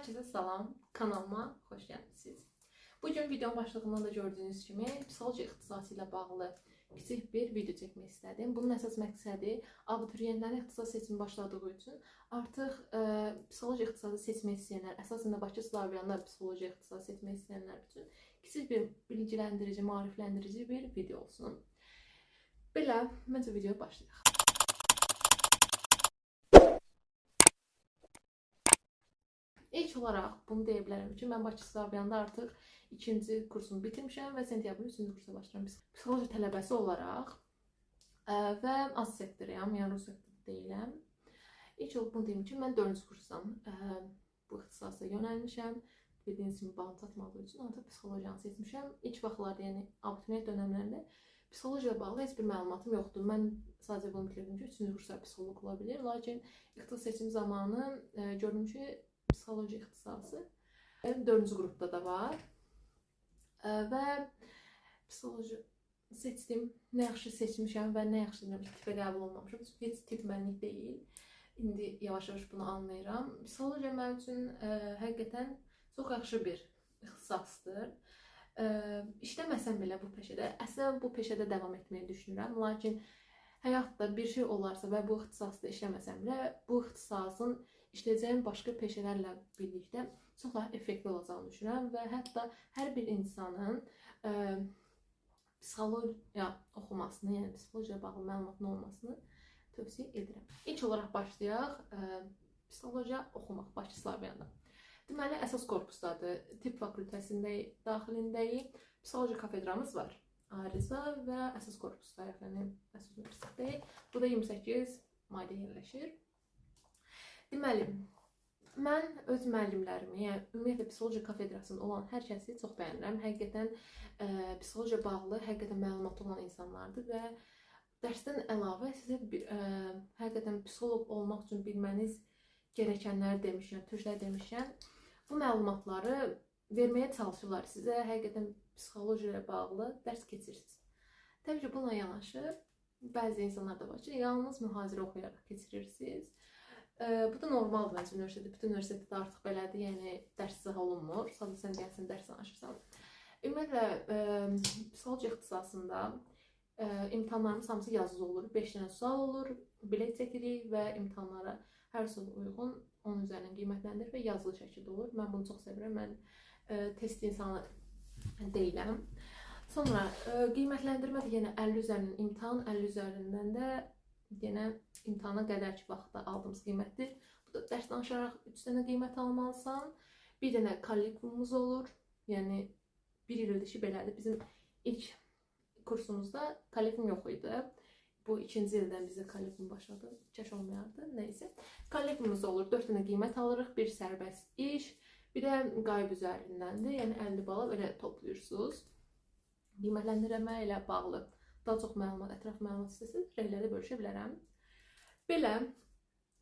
Hər kəsə salam, kanalıma xoş gəlmisiniz. Bugün videonun başlığından da gördüyünüz kimi psixoloji ixtisası ilə bağlı kiçik bir video çəkmək istədim. Bunun əsas məqsədi abituriyentlərin ixtisas seçimi başladığı üçün artıq psixoloji ixtisası seçmək istəyənlər, əsasən də Bakı Slavyanlar psixoloji ixtisası seçmək istəyənlər üçün kiçik bir bilgiləndirici, maarifləndirici bir video olsun. Belə, məncə videoya başlayaq. İlk olaraq bunu deyə bilərəm ki, mən Bakı Slavyanında artıq 2-ci kursumu bitirmişəm və sentyabrın 3-cü kursa başlayıram. Psixoloji tələbəsi olaraq və az sektoruyam, yəni rus sektoru deyiləm. İlk olaraq bunu deyim ki, mən 4-cü kursdan bu ixtisasa yönəlmişəm. Bildiyiniz kimi balım çatmadığı üçün artıq psixologiyanı seçmişəm. İlk vaxtlarda, yəni abituriyent dönəmlərində psixologiyaya bağlı heç bir məlumatım yoxdur. Mən sadəcə bunu bilirdim ki, 3-cü kursda psixoloq ola bilir. Lakin ixtisas seçim zamanı gördüm ki, psixoloji ixtisası 4-cü qrupda da var və psixoloji seçdim. Nə yaxşı seçmişəm və nə yaxşı tipə qəbul olmamışam. Heç tip mənlik deyil. İndi yavaş-yavaş bunu anlayıram. Psixologiya mənim üçün həqiqətən çox yaxşı bir ixtisasdır. İşləməsəm belə bu peşədə, əslən bu peşədə davam etməyi düşünürəm. Lakin həyatda bir şey olarsa və bu ixtisasda işləməsəm belə, bu ixtisasın işləyəcəyim başqa peşələrlə birlikdə çox daha effektiv olacağını düşünürəm və hətta hər bir insanın psixologiya oxumasını, yəni psixologiyaya bağlı məlumatın olmasını tövsiyə edirəm. İlk olaraq başlayaq psixologiya oxumaq Bakı Slavyanında. Deməli, əsas korpusdadır. Tibb fakültəsindəyik, daxilindəyik. Psixoloji kafedramız var. Ayrıca və əsas korpusdayıq, yəni əsas universitetdəyik. Bu da 28 mayda yerləşir. Deməli, mən öz müəllimlərimi, yəni ümumiyyətlə psixologiya kafedrasında olan hər kəsi çox bəyənirəm. Həqiqətən psixologiya bağlı həqiqətən məlumatı olan insanlardır və dərsdən əlavə sizə həqiqətən psixoloq olmaq üçün bilməniz gerəkənləri demişəm, türklər demişəm. Bu məlumatları verməyə çalışırlar sizə, həqiqətən psixologiyaya bağlı dərs keçirirsiniz. Təbii ki, buna yanaşı bəzi insanlar da var ki, yalnız mühazirə oxuyaraq keçirirsiniz. Bu da normaldır məncə universitetdə. Bütün universitetdə artıq belədir, yəni dərs izah olunmur. Sadəcə sən gəlsən, dərs danışırsan. Ümumiyyətlə, psixologiya ixtisasında imtahanlarımız hamısı yazılı olur. 5 dənə sual olur, bilet çəkirik və imtahanlara hər sual uyğun onun üzərindən qiymətləndirir və yazılı şəkildə olur. Mən bunu çox sevirəm. Mən test insanı deyiləm. Sonra qiymətləndirmə də yenə 50 üzərindən imtahan, 50 üzərindən də yenə imtahana qədərki vaxtda aldığımız qiymətdir. Bu da dərs danışaraq 3 dənə qiymət almalısan. Bir dənə kollegiumumuz olur. Yəni, bir il ödəşi belədir. Bizim ilk kursumuzda kollegium yox idi. Bu 2-ci ildən bizə kollegium başladı. Kəş olmayardı. Neysə. Kollegiumumuz olur. 4 dənə qiymət alırıq. Bir sərbəst iş. Bir də qayıb üzərindəndir. Yəni, 50 bala belə toplayırsınız. Qiymətləndirmə ilə bağlı daha çox məlumat, ətraf məlumat istəsiniz, rəylərdə bölüşə bilərəm. Belə,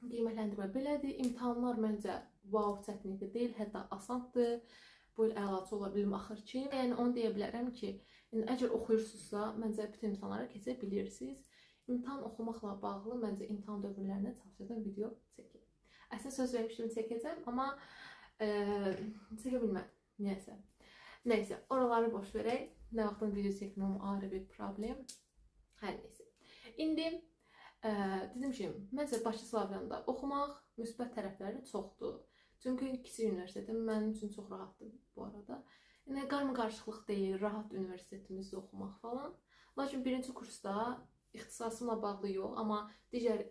qiymətləndirmə belədir. İmtahanlar məncə wow çətinlikdə deyil, hətta asandır. Bu il əlaçı ola bilim axır ki. Yəni, onu deyə bilərəm ki, əgər oxuyursunuzsa, məncə bütün imtahanlara keçə bilirsiniz. İmtahan oxumaqla bağlı, məncə imtahan dövrlərində çalışacağım video çəkəcəm. Əslində söz vermişdim çəkəcəm, amma çəkə bilmədim, niyəsə. Neysə, oraları boş verək. Nə vaxtın video çəkməm ayrı bir problem. Hər neysə. İndi dedim ki, məncə Bakı Slavyanında oxumaq müsbət tərəfləri çoxdur. Çünki kiçik universitetim mənim üçün çox rahatdır bu arada. Yəni, qarma-qarışıqlıq deyil, rahat universitetimizdə oxumaq falan. Lakin birinci kursda ixtisasımla bağlı yox, amma digər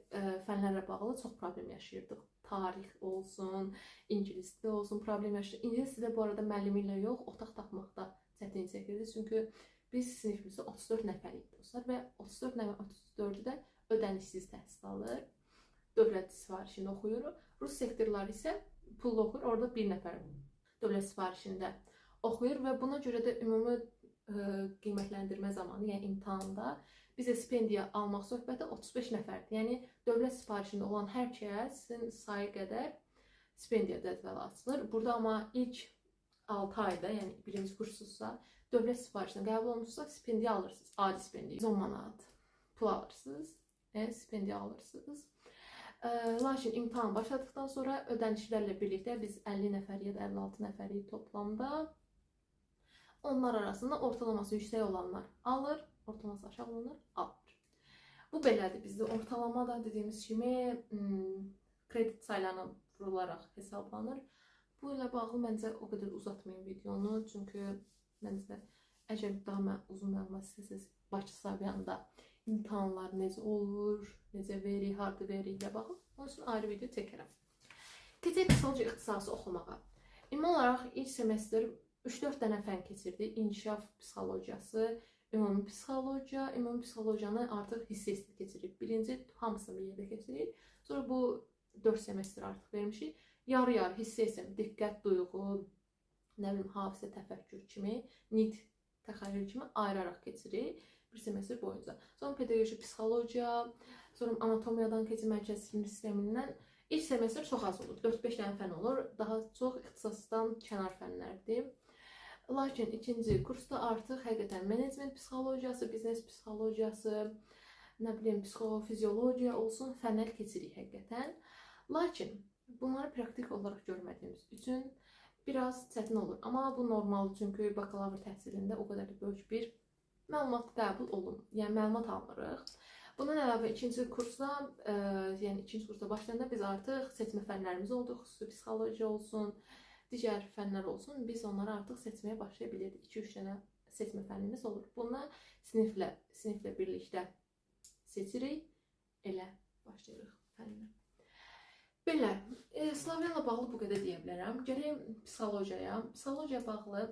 fənlərlə bağlı çox problem yaşayırdıq. Tarix olsun, ingilis dili olsun, problem yaşayırdıq. İngilis dili bu arada müəllimi ilə yox, otaq tapmaqda çətin çəkirdi. Çünki biz sinifimizdə 34 nəfərik dostlar və 34 nəfər 34-ü də ödənişsiz təhsil alır. Dövlət sifarişində oxuyur. Rus sektorları isə pullu oxuyur. Orada bir nəfər dövlət sifarişində oxuyur və buna görə də ümumi qiymətləndirmə zamanı, yəni imtahanda bizə stipendiya almaq söhbəti 35 nəfərdir. Yəni, dövlət sifarişində olan hər kəsin sayı qədər stipendiya cədvəli açılır. Burada amma ilk 6 ayda, yəni birinci kursuzsa, dövlət sifarişinə qəbul olmuşsa, stipendiya alırsınız. Adi stipendiya. 110 manat pul alırsınız, stipendiya alırsınız. Lakin imtahan başladıqdan sonra ödənişlərlə birlikdə biz 50 nəfər ya da 56 nəfərik toplamda. Onlar arasında ortalaması yüksək olanlar alır, ortalaması aşağı olanlar alır. Bu belədir bizdə. Ortalama da dediyimiz kimi kredit saylarına vurularaq hesablanır. Bu ilə bağlı məncə o qədər uzatmayın videonu, çünki məncə əgər daha uzun məlumat istəsəniz, Bakıslavyanda imtahanlar necə olur, necə verir, harda verir ilə bağlı. Onun üçün ayrı video çəkərəm. Keçək psixologiya ixtisası oxumağa. Ümumi olaraq ilk semestr 3-4 dənə fən keçirdik. İnkişaf psixologiyası, ümumi psixologiya. Ümumi psixologiyanı artıq hissə-hissə keçiririk. Birinci hamısını bir yerdə keçiririk. Sonra bu 4 semestr artıq vermişik. Yarı-yarı hissə-hissə, diqqət, duyğu, nə bilim, hafizə, təfəkkür kimi, nitq, təxəyyül kimi ayıraraq keçiririk bir semestr boyunca. Sonra pedaqoji psixologiya, sonra anatomiyadan keçir, mərkəzi sinir sistemindən. İlk semestr çox az olur, 4-5 dənə fən olur. Daha çox ixtisasdan kənar fənlərdir. Lakin ikinci kursda artıq həqiqətən menecment psixologiyası, biznes psixologiyası, nə bilim, psixofiziologiya olsun fənlər keçirik həqiqətən. Lakin bunları praktik olaraq görmədiyimiz üçün biraz çətin olur. Amma bu normaldır, çünki bakalavr təhsilində o qədər də böyük bir məlumat qəbul olunur. Yəni məlumat alırıq. Bundan əlavə ikinci kursa başlayanda biz artıq seçmə fənlərimiz oldu. Xüsusi psixologiya olsun, digər fənlər olsun. Biz onları artıq seçməyə başlaya bilirdik. 2-3 dənə seçmə fənimiz olur. Bunlar siniflə birlikdə seçirik. Elə başlayırıq fənlə. Belə, Slavyanla bağlı bu qədər deyə bilərəm. Gələk psixologiyaya bağlı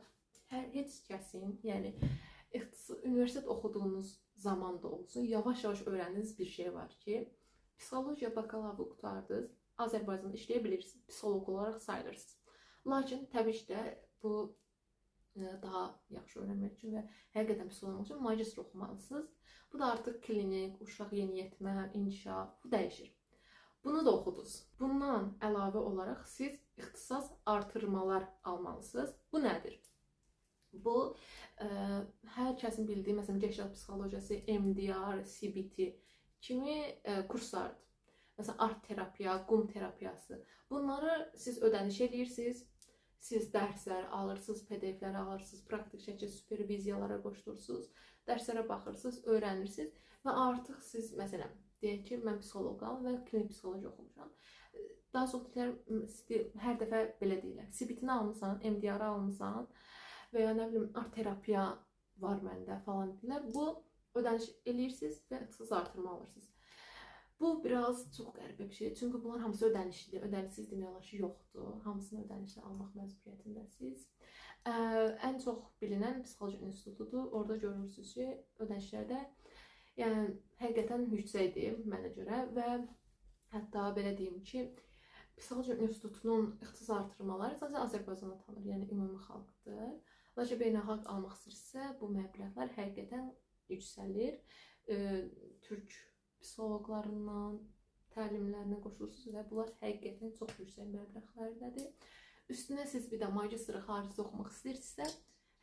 heç kəsin, yəni universitet oxuduğunuz zamanda olsun, yavaş-yavaş öyrəndiyiniz bir şey var ki, psixologiya bakalavr qurtardınız, Azərbaycanda işləyə bilirsiniz, psixoloq olaraq sayılırsınız. Lakin təbii ki də bu daha yaxşı öyrənmək üçün və həqiqətən psixoloq üçün magistr oxumalısınız. Bu da artıq klinik, uşaq yeniyetmə, inkişaf, bu dəyişir. Bunu da oxudunuz. Bundan əlavə olaraq siz ixtisas artırmalar almalısınız. Bu nədir? Bu, hər kəsin bildiyi, məsələn, gənclər psixologiyası, MDR, CBT kimi kurslardır. Məsələn, art terapiya, qum terapiyası. Bunları siz ödəniş edirsiniz, siz dərslər alırsınız, PDF-lər alırsınız, praktik şəkildə superviziyalara qoşulursunuz, dərslərə baxırsınız, öyrənirsiniz və artıq siz, məsələn, deyək ki, mən psixoloqam və klinik psixologiya oxumuşam. Daha çox hər dəfə belə deyirlər, CBT-ni almısan, MDR-ı almısan, və ya nə bilim, art terapiya var məndə falan deyirlər. Bu ödəniş edirsiniz və ixtisas artırma alırsınız. Bu biraz çox qəribə bir şey. Çünki bunlar hamısı ödənişlidir. Ödənişsiz demək olar ki, yoxdur. Hamısını ödənişlə almaq məcburiyyətindəsiniz. Ən çox bilinən psixologiya institutudur. Orada görürsünüz ki, ödənişlərdə yəni həqiqətən yüksəkdir mənə görə və hətta belə deyim ki, psixologiya institutunun ixtisas artırmaları sadəcə Azərbaycanda tanınır, yəni ümumi xalqdır. Lakin beynəlxalq almaq istəyirsə, bu məbləğlər həqiqətən yüksəlir. Türk psixoloqlarından, təlimlərinə qoşulursunuz və bunlar həqiqətən çox yüksək məbləğlərdədir. Üstünə siz bir də magistri xaricdə oxumaq istəyirsinizsə,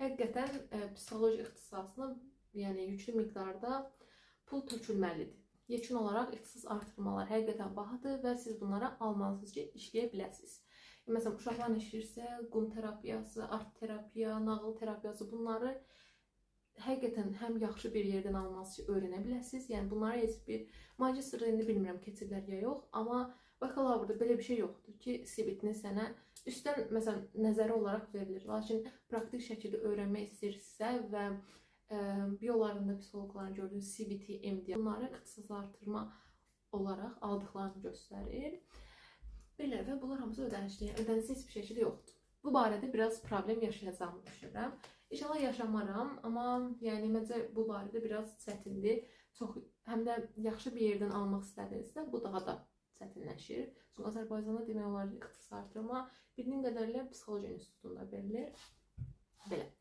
həqiqətən psixologiya ixtisasına yəni yüklü miqdarda pul tökülməlidir. Yekun olaraq ixtisas artırmalar həqiqətən bahadır və siz bunlara almalısınız ki, işləyə biləsiniz. Məsələn, uşaqlarla işləyirsə, qum terapiyası, art terapiya, nağıl terapiyası, bunları həqiqətən həm yaxşı bir yerdən almalısınız ki, öyrənə biləsiniz. Yəni, bunlara heç bir magistrda indi bilmirəm keçirlər ya yox, amma bakalavrda belə bir şey yoxdur ki, CBT-ni sənə üstdən, məsələn, nəzəri olaraq verilir. Lakin praktik şəkildə öyrənmək istəyirsə və biolarında psixoloqların gördüyünüz CBT, MD, bunları ixtisas artırma olaraq aldıqlarını göstərir. Belə və bunlar hamısı ödənişli, ödənişli heç bir şəkildə yoxdur. Bu barədə biraz problem yaşayacağımı düşünürəm. İnşallah yaşamaram, amma yəni məncə bu barədə biraz çətindir. Həm də yaxşı bir yerdən almaq istədinizsə, bu daha da çətinləşir. Çünki Azərbaycanda demək olar ki, ixtisas artırma bildiyim qədərilə psixologiya institutunda verilir. Belə.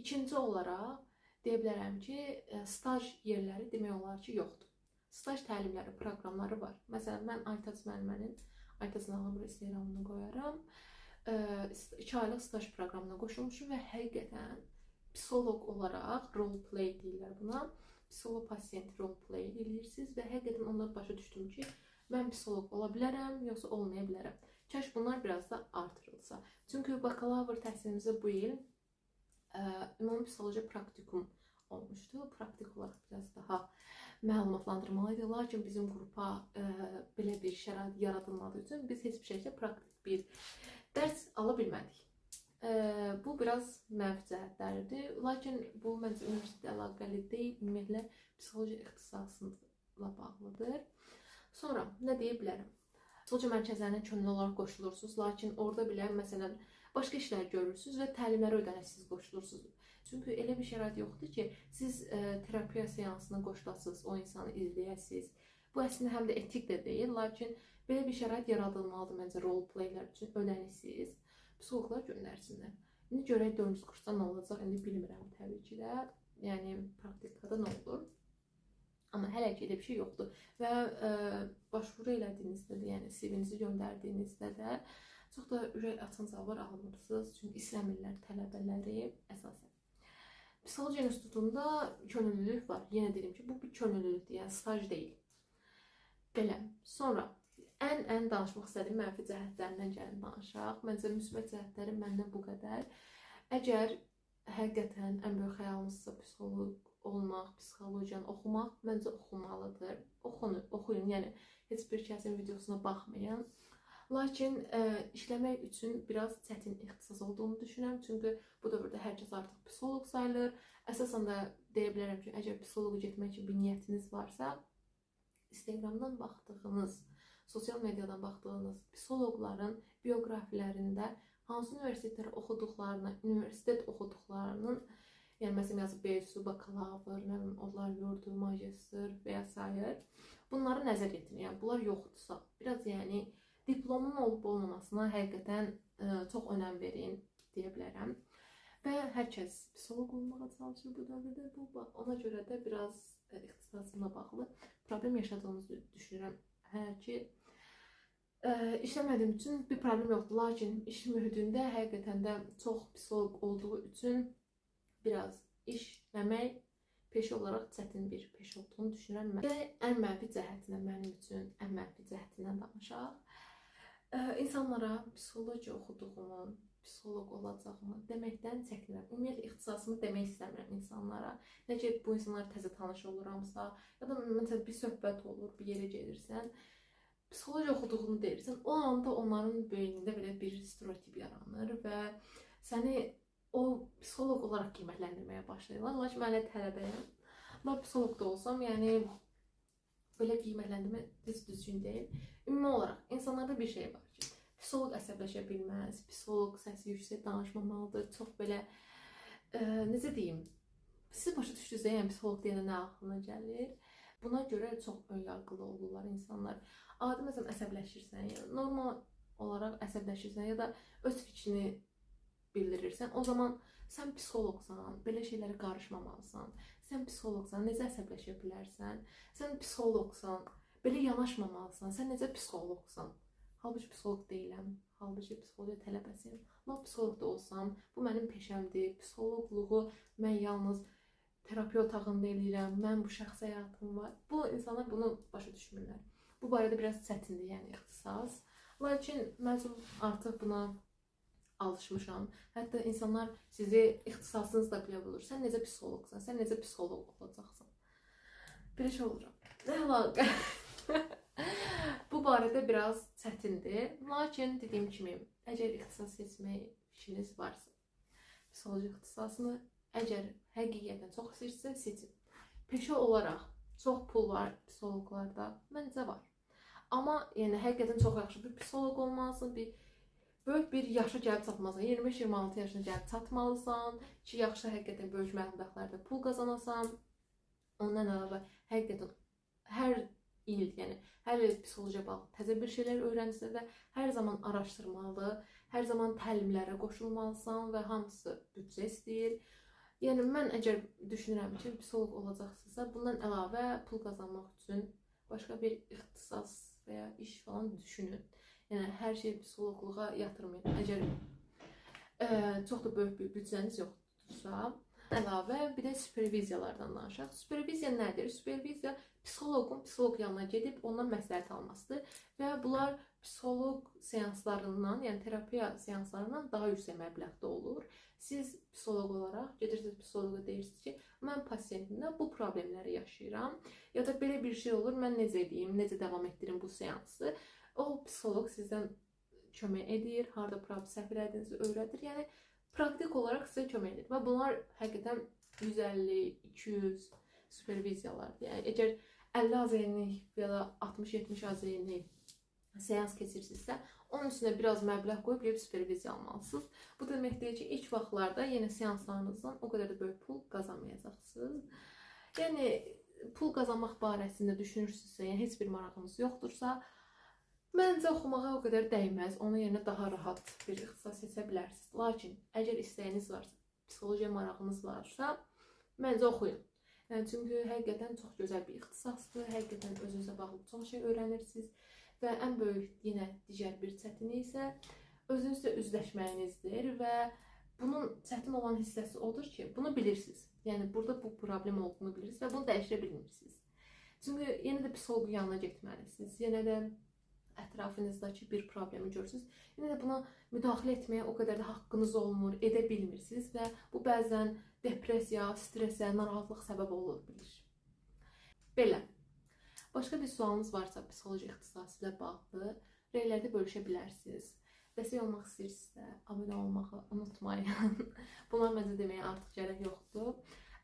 İkinci olaraq deyə bilərəm ki, staj yerləri demək olar ki, yoxdur. Staj təlimləri, proqramları var. Məsələn, mən Aytac müəllimənin Aytac nağılımı Instagramına qoyaram. 2 aylıq staj proqramına qoşulmuşum və həqiqətən psixoloq olaraq roleplay deyirlər buna. Psixolog-pasiyent roleplay edirsiniz və həqiqətən ondan başa düşdüm ki, mən psixoloq ola bilərəm, yoxsa olmaya bilərəm. Kəş bunlar biraz da artırılsa. Çünki bakalavr təhsilimizdə bu il ümumi psixologiya praktikum olmuşdu. Praktik olaraq biraz daha məlumatlandırmalıydı. Lakin bizim qrupa belə bir şərait yaradılmadığı üçün biz heç bir şəkildə praktik bir dərs ala bilmədik. Bu biraz mənfi cəhətləridir. Lakin bu məncə universitetlə əlaqəli deyil, ümumiyyətlə psixologiya ixtisasıyla bağlıdır. Sonra nə deyə bilərəm? Psixologiya mərkəzlərinə könüllü olaraq qoşulursunuz, lakin orada belə məsələn başqa işlər görürsünüz və təlimlərə ödənişsiz qoşulursunuz. Çünki elə bir şərait yoxdur ki, siz terapiya seansına qoşulasınız, o insanı izləyəsiniz. Bu əslində həm də etik də deyil, lakin belə bir şərait yaradılmalıdır məncə role playlər üçün ödənişsiz. Psixoloqlar göndərsinlər. İndi görək 4-cü kursda nə olacaq, indi bilmirəm təbii ki də. Yəni praktikada nə olur? Amma hələ ki elə bir şey yoxdur. Və başvuru elədiyinizdə də, yəni CV-nizi göndərdiyinizdə də çox da ürək açan cavablar almırsınız. Çünki istəmirlər tələbələri əsasən. Psixologiya institutunda könüllülük var. Yenə deyim ki, bu bir könüllülükdür, yəni staj deyil. Belə. Sonra ən danışmaq istədiyim mənfi cəhətlərindən gəlin danışaq. Məncə müsbət cəhətləri məndən bu qədər. Əgər həqiqətən ən böyük xəyalınızsa psixoloq olmaq, psixologiyanı oxumaq, məncə oxumalıdır. Oxuyun, yəni heç bir kəsin videosuna baxmayın. Lakin işləmək üçün biraz çətin ixtisas olduğunu düşünürəm. Çünki bu dövrdə hər kəs artıq psixoloq sayılır. Əsasən də deyə bilərəm ki, əgər psixoloqa getmək üçün bir niyyətiniz varsa, Instagramdan baxdığınız, sosial mediadan baxdığınız psixoloqların bioqrafilərində hansı universitetləri oxuduqlarını, universitet oxuduqlarının, yəni məsələn yazıb BSU, bakalavr, nə bilim, onlar yurdu, magistr və s. bunları nəzər yetirin. Yəni bunlar yoxdursa, biraz yəni diplomun olub-olmamasına həqiqətən çox önəm verin deyə bilərəm. Və hər kəs psixoloq olmağa çalışır bu dövrdə. Ona görə də biraz ixtisasına bağlı problem yaşadığınızı düşünürəm. Hər ki, işləmədiyim üçün bir problem yoxdur. Lakin iş mühitində həqiqətən də çox psixoloq olduğu üçün biraz işləmək peşə olaraq çətin bir peşə olduğunu düşünürəm mən. Və ən mənfi cəhətindən, mənim üçün ən mənfi cəhətindən danışaq. İnsanlara psixologiya oxuduğumu, psixoloq olacağımı deməkdən çəkinirəm. Ümumiyyətlə ixtisasımı demək istəmirəm insanlara. Nə ki, bu insanlar təzə tanış oluramsa, ya da məsələn bir söhbət olur, bir yerə gedirsən, psixologiya oxuduğunu deyirsən, o anda onların beynində belə bir stereotip yaranır və səni o psixoloq olaraq qiymətləndirməyə başlayırlar. Lakin mən hələ tələbəyəm. Mən psixoloq da olsam, yəni belə qiymətləndirmə düzgün deyil. Ümumi olaraq insanlarda bir şey var ki, psixoloq əsəbləşə bilməz, psixoloq səsi yüksək danışmamalıdır, çox belə, necə deyim, siz başa düşdünüzsə, yəni psixoloq deyəndə nə ağlına gəlir? Buna görə çox önyargılı olurlar insanlar. Adi məsələn əsəbləşirsən, yəni normal olaraq əsəbləşirsən ya da öz fikrini bildirirsən, o zaman sən psixoloqsan, belə şeylərə qarışmamalısan. Sən psixoloqsan, necə əsəbləşə bilərsən? Sən psixoloqsan, belə yanaşmamalısan. Sən necə psixoloqsan? Halbuki psixoloq deyiləm, halbuki psixologiya tələbəsiyəm. Amma psixoloq da olsam, bu mənim peşəmdir. Psixoloqluğu mən yalnız terapiya otağında eləyirəm, mən bu şəxsi həyatım var. Bu insanlar bunu başa düşmürlər. Bu barədə biraz çətindir, yəni ixtisas. Lakin mən artıq buna alışmışam. Hətta insanlar sizi ixtisasınız da bilə bilir. Sən necə psixoloqsan, sən necə psixoloq olacaqsan. Bir şey oluram. Nə əlaqə? Bu barədə biraz çətindir. Lakin dediyim kimi, əgər ixtisas seçmək işiniz varsa, psixoloji ixtisasını əgər həqiqətən çox istəyirsə seçin. Peşə olaraq çox pul var psixoloqlarda, məncə var. Amma yəni həqiqətən çox yaxşı bir psixoloq olmalısın, böyük bir yaşa gəlib çatmalısan, 25-26 yaşına gəlib çatmalısan ki, yaxşı həqiqətən böyük məbləğlərdə pul qazanasan. Ondan əlavə həqiqətən hər il, yəni hər il psixologiya bağlı təzə bir şeylər öyrənirsə də hər zaman araşdırmalı, hər zaman təlimlərə qoşulmalısan və hamısı büdcə istəyir. Yəni mən əgər düşünürəm ki, psixoloq olacaqsınızsa, bundan əlavə pul qazanmaq üçün başqa bir ixtisas və ya iş falan düşünün. Yəni hər şey psixoloqluğa yatırmayın. Əgər çox da böyük bir büdcəniz yoxdursa, Əlavə bir də superviziyalardan danışaq. Superviziya nədir? Superviziya psixoloqun psixoloq yanına gedib ondan məsləhət almasıdır və bunlar psixoloq seanslarından, yəni terapiya seanslarından daha yüksək məbləğdə olur. Siz psixoloq olaraq gedirsiniz psixoloqa deyirsiniz ki, mən pasiyentimdə bu problemləri yaşayıram ya da belə bir şey olur, mən necə edeyim, necə davam etdirim bu seansı. O psixoloq sizdən kömək edir, harda problem səhv elədiyinizi öyrədir. Yəni praktik olaraq sizə kömək edir və bunlar həqiqətən 150, 200 superviziyalardır. Yəni əgər 50 AZN-lik ya da 60-70 AZN-lik seans keçirsinizsə, onun üstünə biraz məbləğ qoyub bir superviziya almalısınız. Bu deməkdir ki, ilk vaxtlarda yenə seanslarınızdan o qədər də böyük pul qazanmayacaqsınız. Yəni pul qazanmaq barəsində düşünürsünüzsə, yəni heç bir marağınız yoxdursa, məncə oxumağa o qədər dəyməz. Onun yerinə daha rahat bir ixtisas seçə bilərsiniz. Lakin əgər istəyiniz varsa, psixologiya marağınız varsa, məncə oxuyun. Yəni çünki həqiqətən çox gözəl bir ixtisasdır. Həqiqətən özünüzə bağlı çox şey öyrənirsiniz. Və ən böyük yenə digər bir çətinlik isə özünüzlə üzləşməyinizdir və bunun çətin olan hissəsi odur ki, bunu bilirsiniz. Yəni burada bu problem olduğunu bilirsiniz və bunu dəyişə bilmirsiniz. Çünki yenə də psixoloqun yanına getməlisiniz. Yenə də ətrafınızdakı bir problemi görürsünüz. Yenə də buna müdaxilə etməyə o qədər də haqqınız olmur, edə bilmirsiniz və bu bəzən depressiya, stresə, narahatlıq səbəb olur bilir. Belə. Başqa bir sualınız varsa psixoloji ixtisası ilə bağlı rəylərdə bölüşə bilərsiniz. Dəstək olmaq istəyirsinizsə, abunə olmağı unutmayın. Bunlar məncə deməyə artıq gərək yoxdur.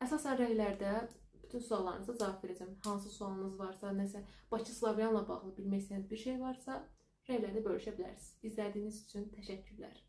Əsasən rəylərdə bütün suallarınıza cavab verəcəm. Hansı sualınız varsa, nəsə Bakı Slavyanla bağlı bilmək istəyiniz bir şey varsa, rəylərdə bölüşə bilərsiniz. İzlədiyiniz üçün təşəkkürlər.